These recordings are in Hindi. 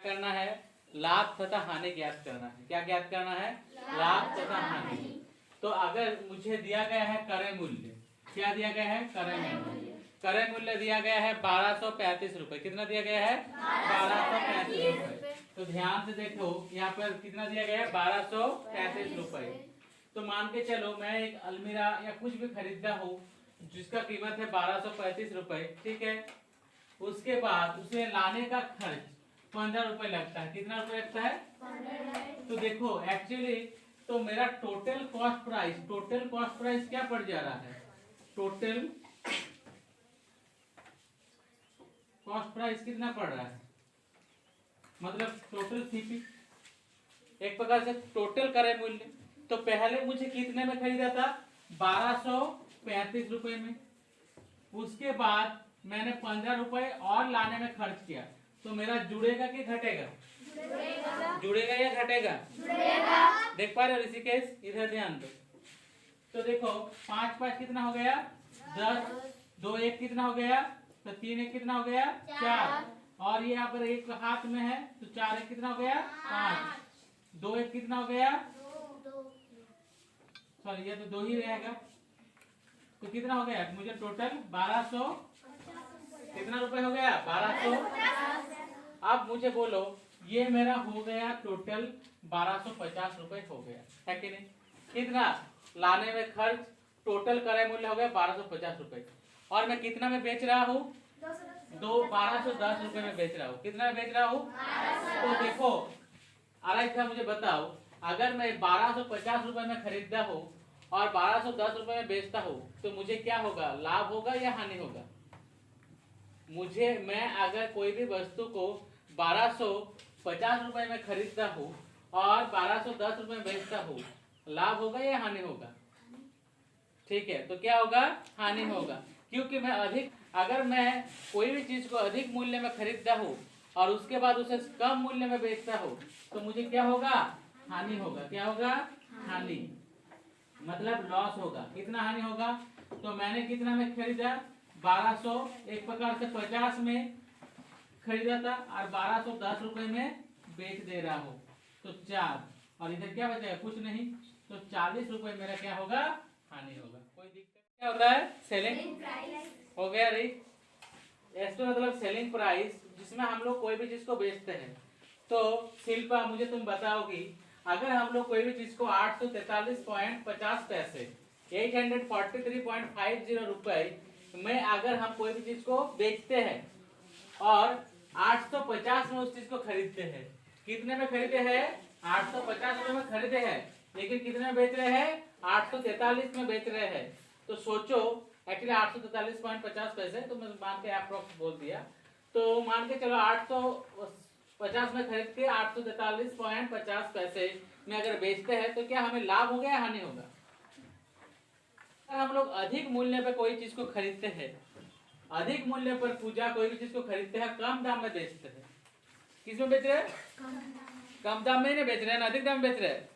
करना है, लाभ तथा हानि ज्ञात करना है। क्या ज्ञात करना है? लाभ तथा हानि। तो अगर मुझे दिया गया है क्रय मूल्य, क्या दिया गया है? क्रय मूल्य। क्रय मूल्य दिया गया है 1235 रुपए। कितना दिया गया है? 1235 रुपए। तो ध्यान से देखो यहाँ पर कितना दिया गया है? 1235 रुपए। तो मान के चलो मैं एक अलमीरा या कुछ भी खरीदता हूँ जिसका कीमत है 1235 रुपए, ठीक है। उसके बाद उसे लाने का खर्च 15 रुपए लगता है। कितना रुपए लगता है? 15। तो देखो एक्चुअली तो मेरा टोटल कॉस्ट प्राइस क्या पड़ जा रहा है? टोटल कॉस्ट प्राइस कितना पड़ रहा है? मतलब टोटल सीपी, एक प्रकार से टोटल क्रय मूल्य। तो पहले मुझे कितने में खरीदा था? 1235 रुपए में। उसके बाद मैंने 15 रुपए और लाने में खर्च किया, तो मेरा जुड़ेगा कि घटेगा? जुड़ेगा या घटेगा? देख पा रहे हो ऋषिकेश? इधर ध्यान दो। तो देखो 5 5 कितना हो गया? 10। 2 1 कितना हो गया? तो 3 1 कितना हो गया? 4। और ये यहाँ पर एक हाथ में है तो 4 1 कितना हो गया? 5। 2 1 कितना हो गया? सॉरी ये तो 2 ही रहेगा। तो कितना हो गया? मुझे टोटल 1200 कितना रुपए हो गया? 1200। अब मुझे बोलो ये मेरा हो गया टोटल 1250 रुपए हो गया, है कि नहीं? कितना लाने में खर्च, टोटल क्रय मूल्य हो गया 1250 रुपए। और मैं कितना में बेच रहा हूँ? 1210 रुपए में बेच रहा हूँ। कितना में बेच रहा हूँ? तो देखो आराइट था, मुझे बताओ अगर मैं 1250 रुपए में खरीदता हूँ और 1210 रुपए में बेचता हूँ तो मुझे क्या होगा? लाभ होगा या हानि होगा? मैं अगर कोई भी वस्तु को 1250 रुपए में खरीदता हूँ और 1210 रुपए में बेचता हूँ, लाभ होगा या हानि होगा? ठीक है, तो क्या होगा? हानि होगा। क्योंकि अगर मैं कोई भी चीज को अधिक मूल्य में खरीदता हूँ और उसके बाद उसे कम मूल्य में बेचता हूँ तो मुझे क्या होगा? हानि होगा। क्या होगा? हानि, मतलब लॉस होगा। कितना हानि होगा? तो मैंने कितना में खरीदा? 1200, एक प्रकार से 50 में खरीदा था और 1210 रुपए में बेच दे रहा हूँ, तो 4। और इधर क्या बचेगा? कुछ नहीं। तो 40 रुपए मेरा क्या होगा? हानि होगा। कोई दिक्कत? क्या होता है? सेलिंग प्राइस हो गया री। एस मतलब सेलिंग प्राइस, जिसमें हम लोग कोई भी चीज को बेचते हैं। तो शिल्पा मुझे तुम बताओगी अगर हम लोग कोई भी चीज को 843.50 पैसे 843.50 रुपए में अगर हम कोई भी चीज को बेचते हैं और 850 में उस चीज को खरीदते हैं। कितने में खरीदे हैं? 850 रुपए में खरीदे हैं, लेकिन कितने में बेच रहे हैं? 843 में बेच रहे हैं। तो सोचो एक्चुअली 843.50 पैसे, तो मैं मान के अप्रोक्स बोल दिया। तो मान के चलो 850 में खरीद के 843.50 पैसे में अगर बेचते हैं तो क्या हमें लाभ होगा या हानि होगा? अगर हम लोग अधिक मूल्य पे कोई चीज को खरीदते हैं, अधिक मूल्य पर पूजा कोई भी चीज को खरीदते हैं, कम दाम में बेचते हैं। किस में बेच रहे हैं? कम दाम में नहीं बेच रहे हैं ना, अधिक दाम में बेच रहे हैं।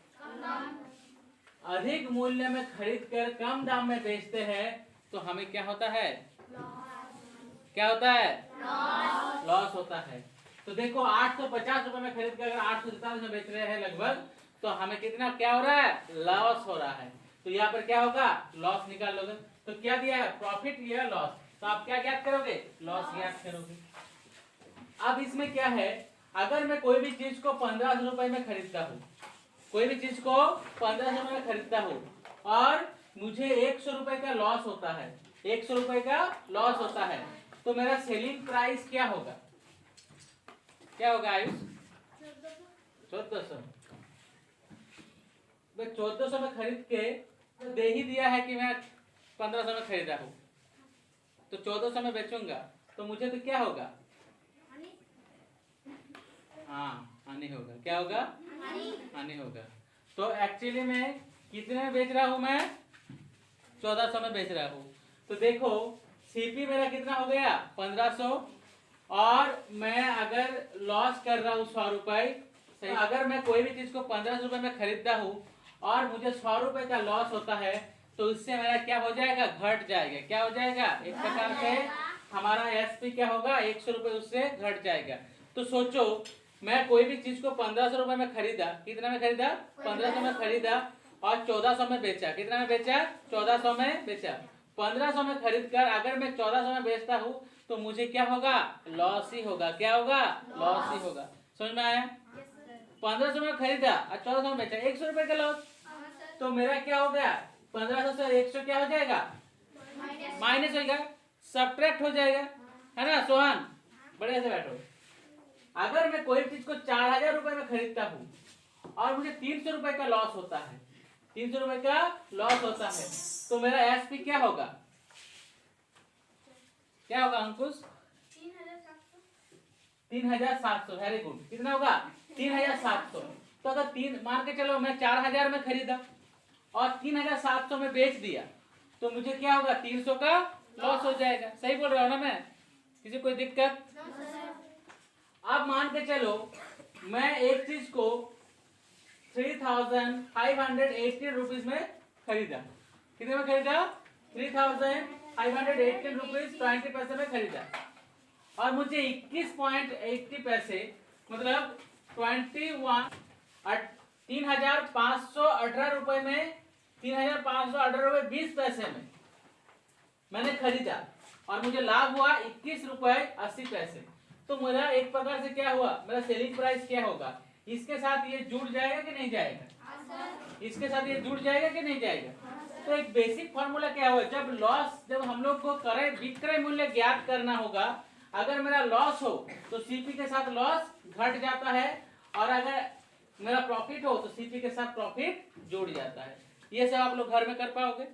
अधिक मूल्य में खरीद कर कम दाम में बेचते हैं तो हमें क्या होता है? क्या होता है? लॉस होता है। तो देखो 850 रुपए में खरीद कर अगर 843 में बेच रहे हैं लगभग, तो हमें कितना क्या हो रहा है? लॉस हो रहा है। तो यहाँ पर क्या होगा? लॉस निकाल लोगे। तो क्या दिया है? प्रॉफिट या लॉस। तो आप क्या ज्ञात करोगे? लॉस ज्ञात करोगे। अब इसमें क्या है, अगर मैं कोई भी चीज को 1500 रुपए में खरीदता हूँ, कोई भी चीज को 1500 रुपए में खरीदता हूँ और मुझे 100 रुपए का लॉस होता है, 100 रुपए का लॉस होता है, तो मेरा सेलिंग प्राइस क्या होगा? क्या होगा आयुष? 1400। 1400 में खरीद के दे ही दिया है कि मैं 1500 में खरीदा हूँ, तो 1400 में बेचूंगा तो मुझे तो क्या होगा? हाँ, हानि होगा। क्या होगा? हानि होगा। तो एक्चुअली में कितने में बेच रहा हूँ मैं? 1400 में बेच रहा हूँ। तो देखो सीपी मेरा कितना हो गया? 1500। और मैं अगर लॉस कर रहा हूँ 100 रुपए, अगर मैं कोई भी चीज को 1500 रुपए में खरीदता हूँ और मुझे 100 रुपए का लॉस होता है तो उससे मेरा क्या हो जाएगा? घट जाएगा। क्या हो जाएगा? एक प्रकार से हमारा एसपी क्या होगा? 100 रुपए उससे घट जाएगा। तो सोचो मैं कोई भी चीज को 1500 रुपए में खरीदा, कितना में खरीदा? 1500 में खरीदा और 1400 में बेचा। कितना में बेचा? 1400 में बेचा। 1500 में खरीद कर अगर मैं 1400 में बेचता हूँ तो मुझे क्या होगा? लॉस ही होगा। क्या होगा? लॉस ही होगा। समझ में आया? 1500 में खरीदा और 1400 में बेचा, 100 रुपए का लॉस। तो मेरा क्या हो गया? 1500 से 100 क्या हो जाएगा? माइनस होगा, सब्ट्रैक्ट हो जाएगा, है ना सोहन? बढ़िया से बैठो। अगर मैं कोई चीज को 4000 रुपए में खरीदता हूँ और मुझे 300 रुपए का लॉस होता है, 300 रुपए का लॉस होता है, तो मेरा एसपी क्या होगा? क्या होगा अंकुश? 3700। Very good. कितना होगा? 3700। तो अगर मान के चलो मैं 4000 में खरीदा और 3700 में बेच दिया तो मुझे क्या होगा? 300 का लॉस हो जाएगा। सही बोल रहा हूँ ना मैं? किसी कोई दिक्कत? अब मान के चलो मैं एक चीज को 3580 रुपीज में खरीदा। कितने में खरीदा? 3580 रुपीज 20 पैसे में खरीदा और मुझे 21.80 पैसे मतलब 3518 रुपए में 3518 रुपए 20 पैसे में मैंने खरीदा और मुझे लाभ हुआ 21 रुपए 80 पैसे। तो मेरा एक प्रकार से क्या हुआ? मेरा सेलिंग प्राइस क्या होगा? इसके साथ ये जुड़ जाएगा कि नहीं जाएगा? इसके साथ ये जुड़ जाएगा कि नहीं जाएगा? तो एक बेसिक फॉर्मूला क्या हुआ? जब हम लोग को विक्रय मूल्य ज्ञात करना होगा, अगर मेरा लॉस हो तो सीपी के साथ लॉस घट जाता है और अगर मेरा प्रॉफिट हो तो सीपी के साथ प्रॉफिट जुड़ जाता है। ये सब आप लोग घर में कर पाओगे?